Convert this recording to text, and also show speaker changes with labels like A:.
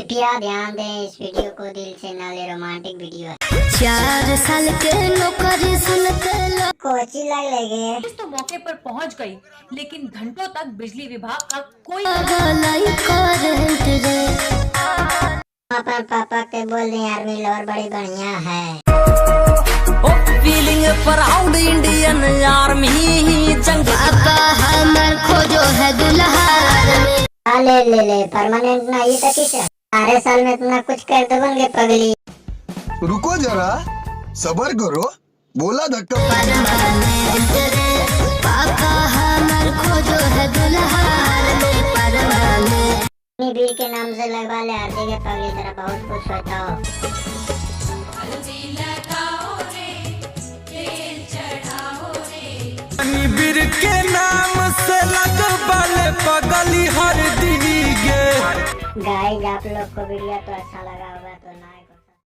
A: कृपया ध्यान दें, इस वीडियो को दिल से ना ले, रोमांटिक वीडियो है।
B: 4 साल के नौकरी सुनते लोग
A: कोची लग लगे
C: तो मौके पर पहुंच गई, लेकिन घंटों तक बिजली विभाग का कोई
B: गलाई करंट रे।
A: अपन पापा के बोल दें आर्मी लोर बड़ी बढ़िया है।
D: फीलिंग प्राउड इंडियन आर्मी जंग
B: पापा हमर खोजो है दुल्हा में।
A: ले परमानेंट ना ये तक है। 12 साल में इतना कुछ कर दोगे पगली।
E: रुको जरा, सबर करो, बोला धक्का।
B: परमानेंट रे पापा हमर खोजो है दुल्हा में। परमानेंट
A: अपनी बीवी के नाम से लगवा ले आरती के पगली, तेरा बहुत कुछ होता हो।
F: बीर के नाम से लगवाले पगली हर दी गे।
A: गाइस आप लोग को वीडियो तो अच्छा लगा होगा तो लाइक